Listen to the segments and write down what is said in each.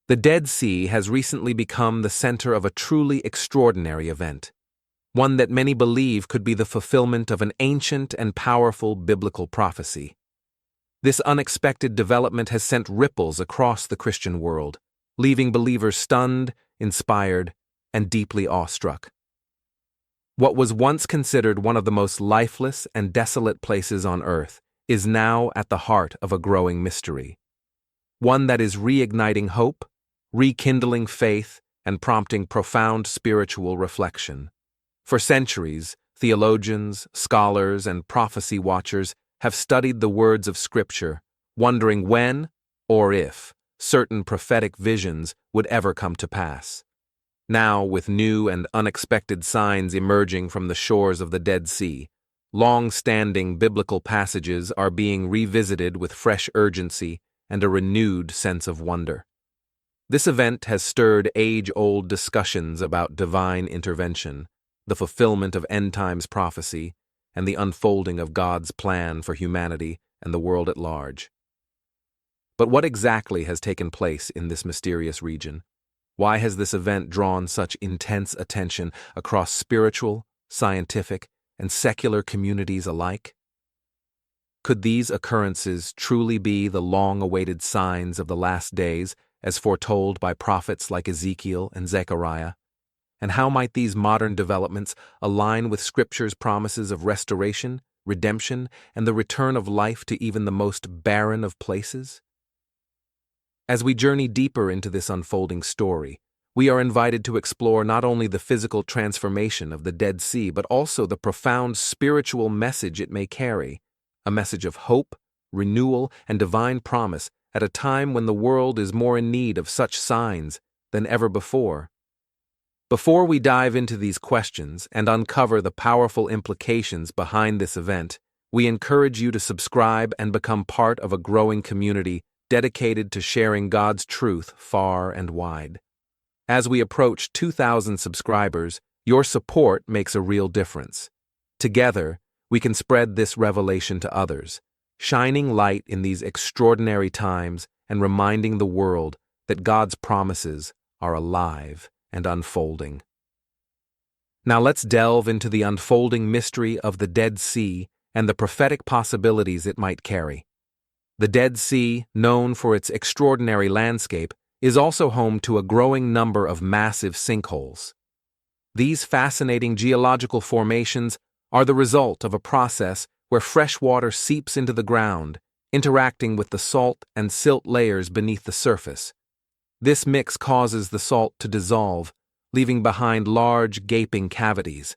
The Dead Sea has recently become the center of a truly extraordinary event, one that many believe could be the fulfillment of an ancient and powerful biblical prophecy. This unexpected development has sent ripples across the Christian world, leaving believers stunned, inspired, and deeply awestruck. What was once considered one of the most lifeless and desolate places on earth is now at the heart of a growing mystery, one that is reigniting hope, rekindling faith, and prompting profound spiritual reflection. For centuries, theologians, scholars, and prophecy watchers have studied the words of Scripture, wondering when, or if, certain prophetic visions would ever come to pass. Now, with new and unexpected signs emerging from the shores of the Dead Sea, long-standing biblical passages are being revisited with fresh urgency and a renewed sense of wonder. This event has stirred age-old discussions about divine intervention, the fulfillment of end-times prophecy, and the unfolding of God's plan for humanity and the world at large. But what exactly has taken place in this mysterious region? Why has this event drawn such intense attention across spiritual, scientific, and secular communities alike? Could these occurrences truly be the long-awaited signs of the last days as foretold by prophets like Ezekiel and Zechariah? And how might these modern developments align with Scripture's promises of restoration, redemption, and the return of life to even the most barren of places? As we journey deeper into this unfolding story, we are invited to explore not only the physical transformation of the Dead Sea, but also the profound spiritual message it may carry, a message of hope, renewal, and divine promise at a time when the world is more in need of such signs than ever before. Before we dive into these questions and uncover the powerful implications behind this event, we encourage you to subscribe and become part of a growing community dedicated to sharing God's truth far and wide. As we approach 2,000 subscribers, your support makes a real difference. Together, we can spread this revelation to others, shining light in these extraordinary times and reminding the world that God's promises are alive and unfolding. Now let's delve into the unfolding mystery of the Dead Sea and the prophetic possibilities it might carry. The Dead Sea, known for its extraordinary landscape, is also home to a growing number of massive sinkholes. These fascinating geological formations are the result of a process where fresh water seeps into the ground, interacting with the salt and silt layers beneath the surface. This mix causes the salt to dissolve, leaving behind large, gaping cavities.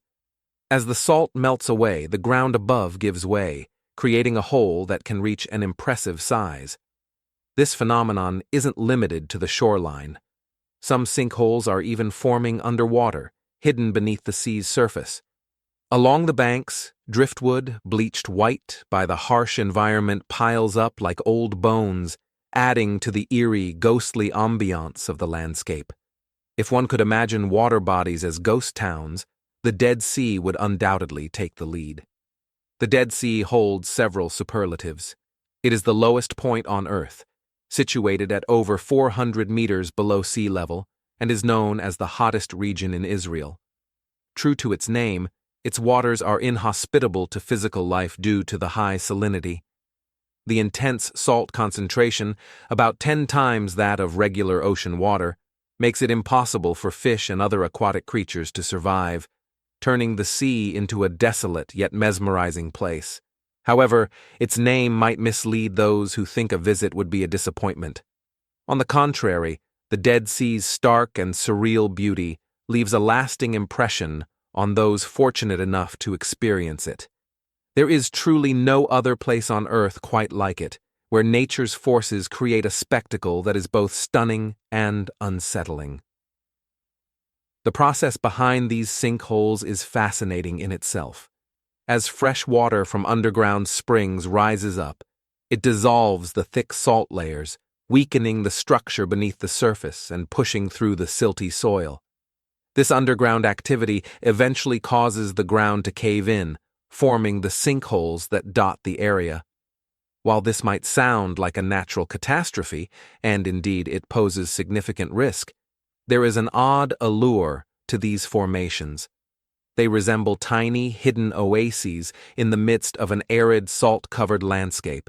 As the salt melts away, the ground above gives way, creating a hole that can reach an impressive size. This phenomenon isn't limited to the shoreline. Some sinkholes are even forming underwater, hidden beneath the sea's surface. Along the banks, driftwood, bleached white by the harsh environment, piles up like old bones, adding to the eerie, ghostly ambiance of the landscape. If one could imagine water bodies as ghost towns, the Dead Sea would undoubtedly take the lead. The Dead Sea holds several superlatives. It is the lowest point on Earth, situated at over 400 meters below sea level, and is known as the hottest region in Israel. True to its name, its waters are inhospitable to physical life due to the high salinity. The intense salt concentration, about 10 times that of regular ocean water, makes it impossible for fish and other aquatic creatures to survive, turning the sea into a desolate yet mesmerizing place. However, its name might mislead those who think a visit would be a disappointment. On the contrary, the Dead Sea's stark and surreal beauty leaves a lasting impression on those fortunate enough to experience it. There is truly no other place on Earth quite like it, where nature's forces create a spectacle that is both stunning and unsettling. The process behind these sinkholes is fascinating in itself. As fresh water from underground springs rises up, it dissolves the thick salt layers, weakening the structure beneath the surface and pushing through the silty soil. This underground activity eventually causes the ground to cave in, forming the sinkholes that dot the area. While this might sound like a natural catastrophe, and indeed it poses significant risk, there is an odd allure to these formations. They resemble tiny, hidden oases in the midst of an arid, salt-covered landscape.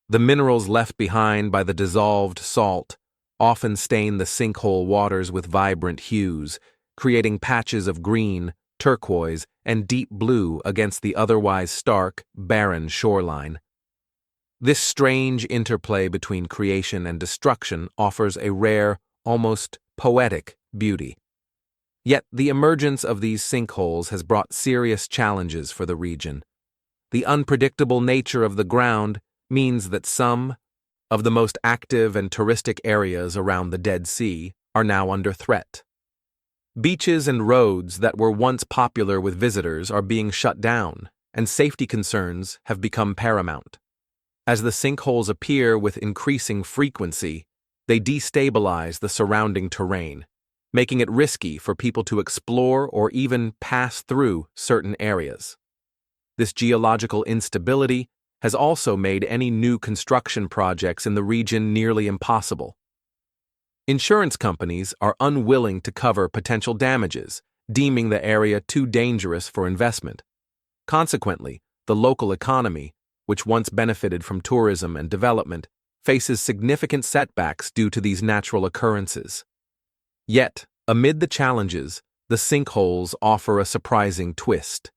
The minerals left behind by the dissolved salt often stain the sinkhole waters with vibrant hues, creating patches of green, turquoise, and deep blue against the otherwise stark, barren shoreline. This strange interplay between creation and destruction offers a rare, almost poetic beauty. Yet the emergence of these sinkholes has brought serious challenges for the region. The unpredictable nature of the ground means that some of the most active and touristic areas around the Dead Sea are now under threat. Beaches and roads that were once popular with visitors are being shut down, and safety concerns have become paramount. As the sinkholes appear with increasing frequency, they destabilize the surrounding terrain, making it risky for people to explore or even pass through certain areas. This geological instability has also made any new construction projects in the region nearly impossible. Insurance companies are unwilling to cover potential damages, deeming the area too dangerous for investment. Consequently, the local economy, which once benefited from tourism and development, faces significant setbacks due to these natural occurrences. Yet, amid the challenges, the sinkholes offer a surprising twist.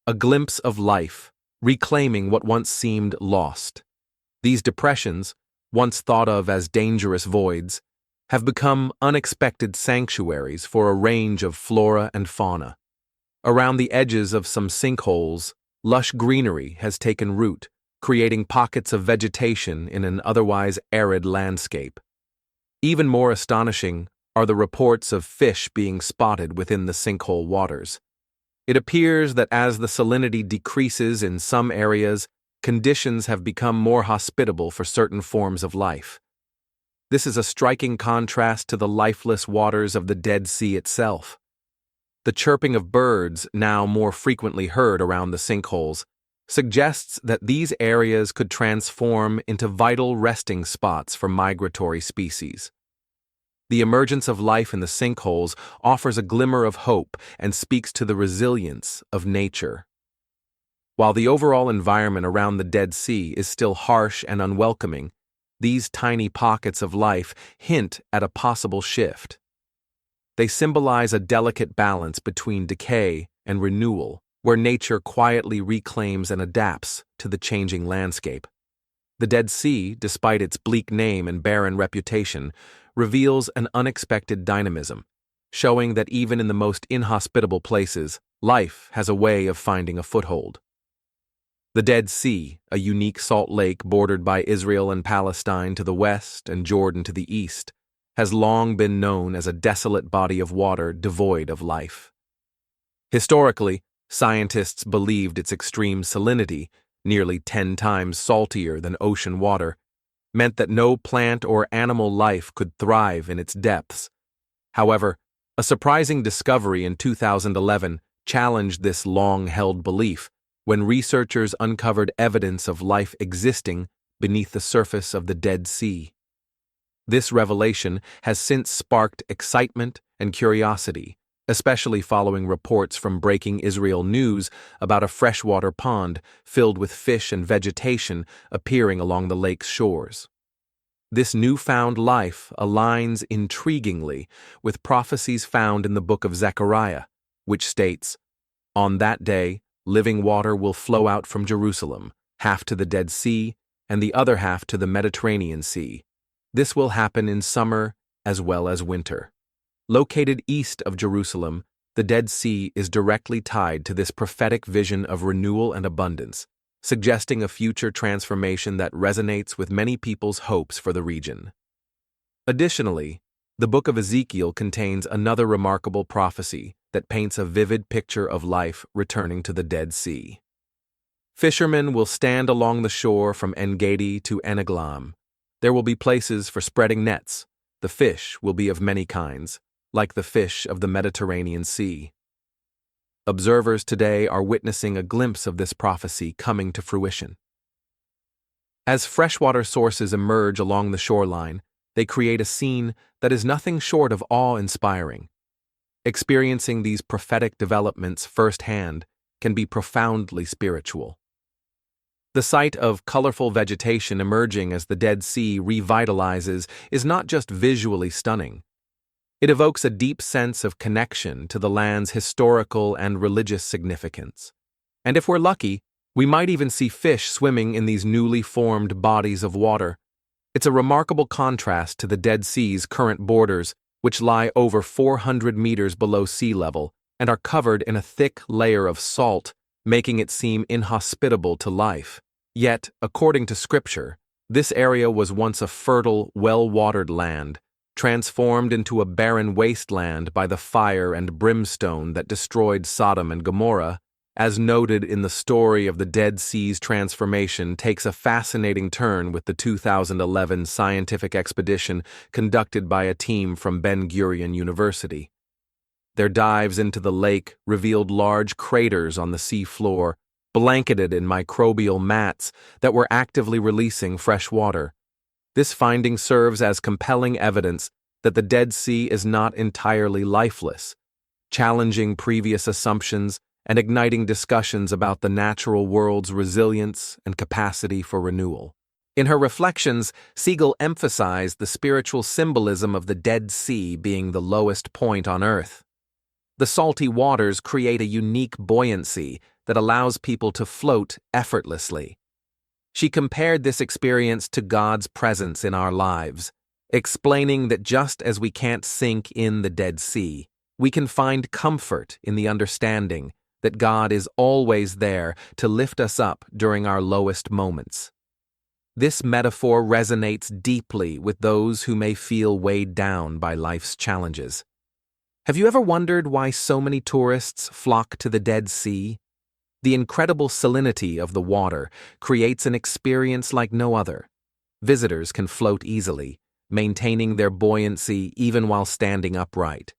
A glimpse of life, reclaiming what once seemed lost. These depressions, once thought of as dangerous voids, have become unexpected sanctuaries for a range of flora and fauna. Around the edges of some sinkholes, lush greenery has taken root, creating pockets of vegetation in an otherwise arid landscape. Even more astonishing are the reports of fish being spotted within the sinkhole waters. It appears that as the salinity decreases in some areas, conditions have become more hospitable for certain forms of life. This is a striking contrast to the lifeless waters of the Dead Sea itself. The chirping of birds, now more frequently heard around the sinkholes, suggests that these areas could transform into vital resting spots for migratory species. The emergence of life in the sinkholes offers a glimmer of hope and speaks to the resilience of nature. While the overall environment around the Dead Sea is still harsh and unwelcoming, these tiny pockets of life hint at a possible shift. They symbolize a delicate balance between decay and renewal, where nature quietly reclaims and adapts to the changing landscape. The Dead Sea, despite its bleak name and barren reputation, reveals an unexpected dynamism, showing that even in the most inhospitable places, life has a way of finding a foothold. The Dead Sea, a unique salt lake bordered by Israel and Palestine to the west and Jordan to the east, has long been known as a desolate body of water devoid of life. Historically, scientists believed its extreme salinity, nearly 10 times saltier than ocean water, meant that no plant or animal life could thrive in its depths. However, a surprising discovery in 2011 challenged this long-held belief when researchers uncovered evidence of life existing beneath the surface of the Dead Sea. This revelation has since sparked excitement and curiosity, especially following reports from Breaking Israel News about a freshwater pond filled with fish and vegetation appearing along the lake's shores. This newfound life aligns intriguingly with prophecies found in the book of Zechariah, which states, "On that day, living water will flow out from Jerusalem, half to the Dead Sea and the other half to the Mediterranean Sea. This will happen in summer as well as winter." Located east of Jerusalem, the Dead Sea is directly tied to this prophetic vision of renewal and abundance, suggesting a future transformation that resonates with many people's hopes for the region. Additionally, the book of Ezekiel contains another remarkable prophecy that paints a vivid picture of life returning to the Dead Sea. Fishermen will stand along the shore from En-Gedi to En-Eglam. There will be places for spreading nets. The fish will be of many kinds, like the fish of the Mediterranean Sea. Observers today are witnessing a glimpse of this prophecy coming to fruition. As freshwater sources emerge along the shoreline, they create a scene that is nothing short of awe-inspiring. Experiencing these prophetic developments firsthand can be profoundly spiritual. The sight of colorful vegetation emerging as the Dead Sea revitalizes is not just visually stunning. It evokes a deep sense of connection to the land's historical and religious significance. And if we're lucky, we might even see fish swimming in these newly formed bodies of water. It's a remarkable contrast to the Dead Sea's current borders, which lie over 400 meters below sea level and are covered in a thick layer of salt, making it seem inhospitable to life. Yet, according to Scripture, this area was once a fertile, well-watered land, transformed into a barren wasteland by the fire and brimstone that destroyed Sodom and Gomorrah, as noted in the story of the Dead Sea's transformation, takes a fascinating turn with the 2011 scientific expedition conducted by a team from Ben-Gurion University. Their dives into the lake revealed large craters on the sea floor, blanketed in microbial mats that were actively releasing fresh water. This finding serves as compelling evidence that the Dead Sea is not entirely lifeless, challenging previous assumptions and igniting discussions about the natural world's resilience and capacity for renewal. In her reflections, Siegel emphasized the spiritual symbolism of the Dead Sea being the lowest point on Earth. The salty waters create a unique buoyancy that allows people to float effortlessly. She compared this experience to God's presence in our lives, explaining that just as we can't sink in the Dead Sea, we can find comfort in the understanding that God is always there to lift us up during our lowest moments. This metaphor resonates deeply with those who may feel weighed down by life's challenges. Have you ever wondered why so many tourists flock to the Dead Sea? The incredible salinity of the water creates an experience like no other. Visitors can float easily, maintaining their buoyancy even while standing upright.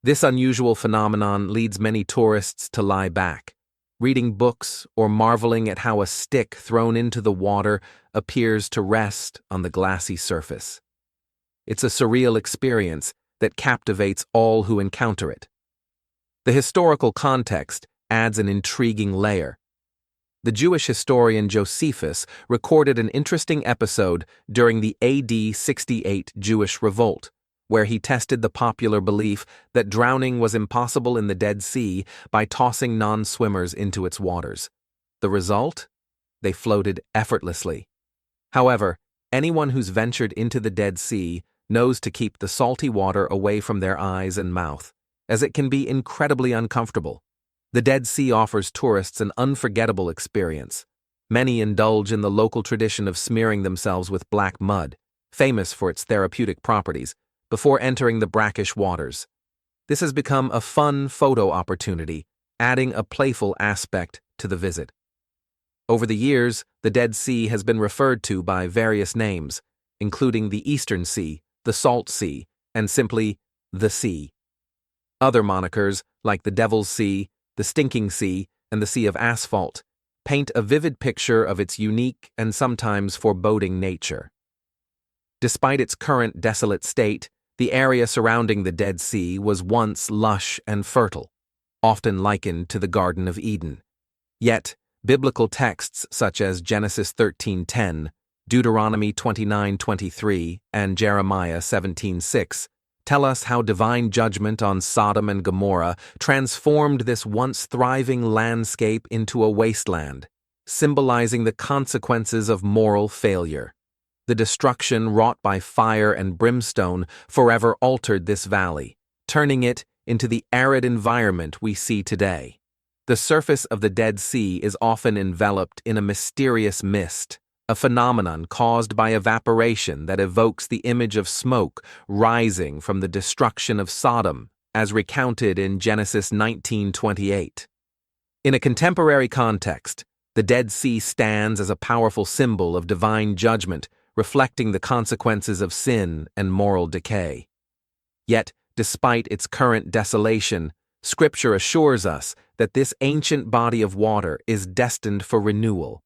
This unusual phenomenon leads many tourists to lie back, reading books or marveling at how a stick thrown into the water appears to rest on the glassy surface. It's a surreal experience that captivates all who encounter it. The historical context adds an intriguing layer. The Jewish historian Josephus recorded an interesting episode during the AD 68 Jewish revolt, where he tested the popular belief that drowning was impossible in the Dead Sea by tossing non-swimmers into its waters. The result? They floated effortlessly. However, anyone who's ventured into the Dead Sea knows to keep the salty water away from their eyes and mouth, as it can be incredibly uncomfortable. The Dead Sea offers tourists an unforgettable experience. Many indulge in the local tradition of smearing themselves with black mud, famous for its therapeutic properties, before entering the brackish waters. This has become a fun photo opportunity, adding a playful aspect to the visit. Over the years, the Dead Sea has been referred to by various names, including the Eastern Sea, the Salt Sea, and simply the Sea. Other monikers, like the Devil's Sea, the Stinking Sea, and the Sea of Asphalt, paint a vivid picture of its unique and sometimes foreboding nature. Despite its current desolate state, the area surrounding the Dead Sea was once lush and fertile, often likened to the Garden of Eden. Yet, biblical texts such as Genesis 13:10, Deuteronomy 29:23, and Jeremiah 17:6 tell us how divine judgment on Sodom and Gomorrah transformed this once thriving landscape into a wasteland, symbolizing the consequences of moral failure. The destruction wrought by fire and brimstone forever altered this valley, turning it into the arid environment we see today. The surface of the Dead Sea is often enveloped in a mysterious mist, a phenomenon caused by evaporation that evokes the image of smoke rising from the destruction of Sodom, as recounted in Genesis 19:28. In a contemporary context, the Dead Sea stands as a powerful symbol of divine judgment, reflecting the consequences of sin and moral decay. Yet, despite its current desolation, Scripture assures us that this ancient body of water is destined for renewal.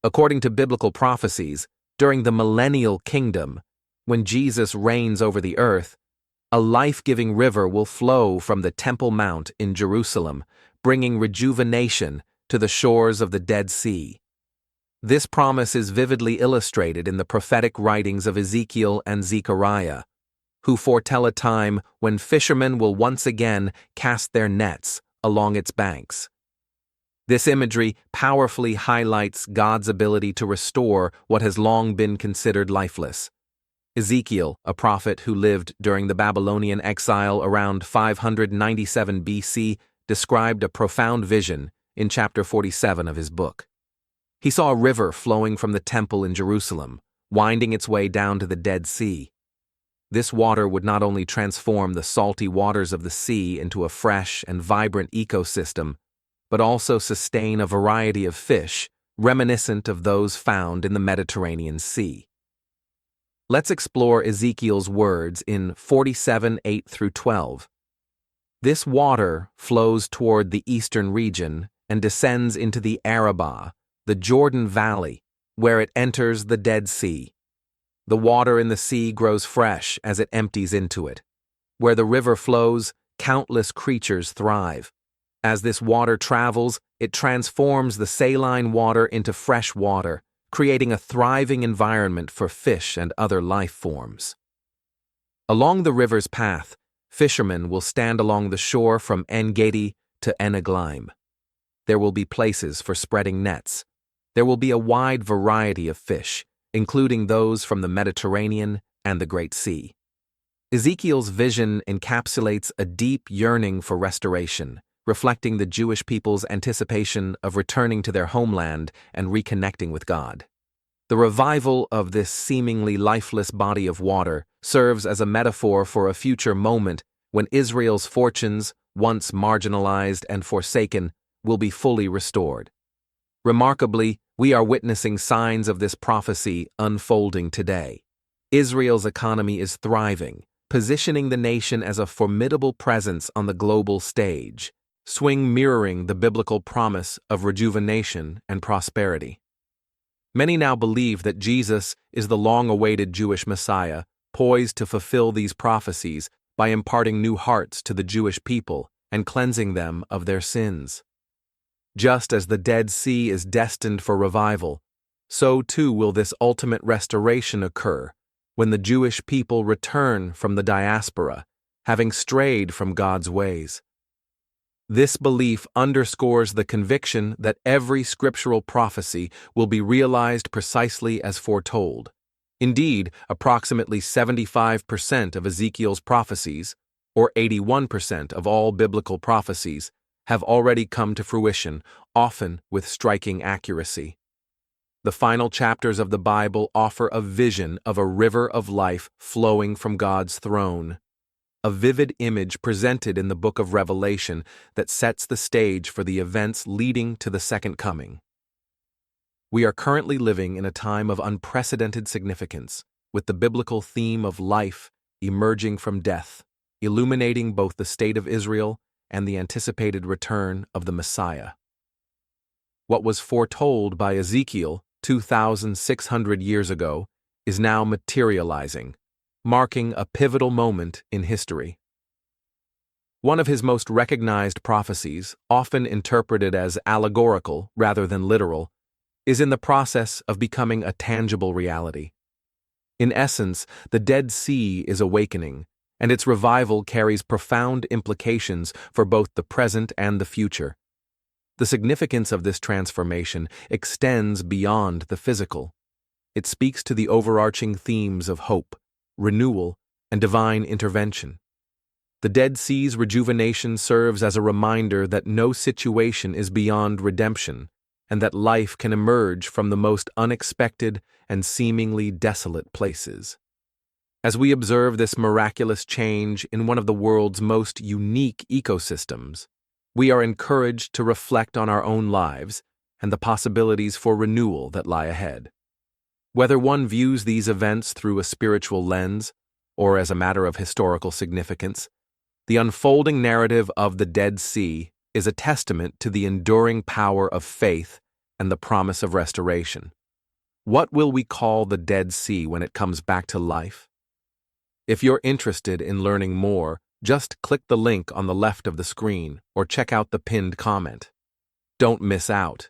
According to biblical prophecies, during the millennial kingdom, when Jesus reigns over the earth, a life-giving river will flow from the Temple Mount in Jerusalem, bringing rejuvenation to the shores of the Dead Sea. This promise is vividly illustrated in the prophetic writings of Ezekiel and Zechariah, who foretell a time when fishermen will once again cast their nets along its banks. This imagery powerfully highlights God's ability to restore what has long been considered lifeless. Ezekiel, a prophet who lived during the Babylonian exile around 597 BC, described a profound vision in chapter 47 of his book. He saw a river flowing from the temple in Jerusalem, winding its way down to the Dead Sea. This water would not only transform the salty waters of the sea into a fresh and vibrant ecosystem, but also sustain a variety of fish reminiscent of those found in the Mediterranean Sea. Let's explore Ezekiel's words in 47:8-12. This water flows toward the eastern region and descends into the Arabah, the Jordan Valley, where it enters the Dead Sea. The water in the sea grows fresh as it empties into it. Where the river flows, countless creatures thrive. As this water travels, it transforms the saline water into fresh water, creating a thriving environment for fish and other life forms. Along the river's path, fishermen will stand along the shore from En-Gedi to En-Eglaim. There will be places for spreading nets. There will be a wide variety of fish, including those from the Mediterranean and the Great Sea. Ezekiel's vision encapsulates a deep yearning for restoration, reflecting the Jewish people's anticipation of returning to their homeland and reconnecting with God. The revival of this seemingly lifeless body of water serves as a metaphor for a future moment when Israel's fortunes, once marginalized and forsaken, will be fully restored. Remarkably, we are witnessing signs of this prophecy unfolding today. Israel's economy is thriving, positioning the nation as a formidable presence on the global stage, mirroring the biblical promise of rejuvenation and prosperity. Many now believe that Jesus is the long-awaited Jewish Messiah, poised to fulfill these prophecies by imparting new hearts to the Jewish people and cleansing them of their sins. Just as the Dead Sea is destined for revival, so too will this ultimate restoration occur when the Jewish people return from the diaspora, having strayed from God's ways. This belief underscores the conviction that every scriptural prophecy will be realized precisely as foretold. Indeed, approximately 75% of Ezekiel's prophecies, or 81% of all biblical prophecies, have already come to fruition, often with striking accuracy. The final chapters of the Bible offer a vision of a river of life flowing from God's throne, a vivid image presented in the book of Revelation that sets the stage for the events leading to the second coming. We are currently living in a time of unprecedented significance, with the biblical theme of life emerging from death, illuminating both the state of Israel and the anticipated return of the Messiah. What was foretold by Ezekiel 2,600 years ago is now materializing, marking a pivotal moment in history. One of his most recognized prophecies, often interpreted as allegorical rather than literal, is in the process of becoming a tangible reality. In essence, the Dead Sea is awakening, and its revival carries profound implications for both the present and the future. The significance of this transformation extends beyond the physical. It speaks to the overarching themes of hope, renewal, and divine intervention. The Dead Sea's rejuvenation serves as a reminder that no situation is beyond redemption, and that life can emerge from the most unexpected and seemingly desolate places. As we observe this miraculous change in one of the world's most unique ecosystems, we are encouraged to reflect on our own lives and the possibilities for renewal that lie ahead. Whether one views these events through a spiritual lens or as a matter of historical significance, the unfolding narrative of the Dead Sea is a testament to the enduring power of faith and the promise of restoration. What will we call the Dead Sea when it comes back to life? If you're interested in learning more, just click the link on the left of the screen or check out the pinned comment. Don't miss out.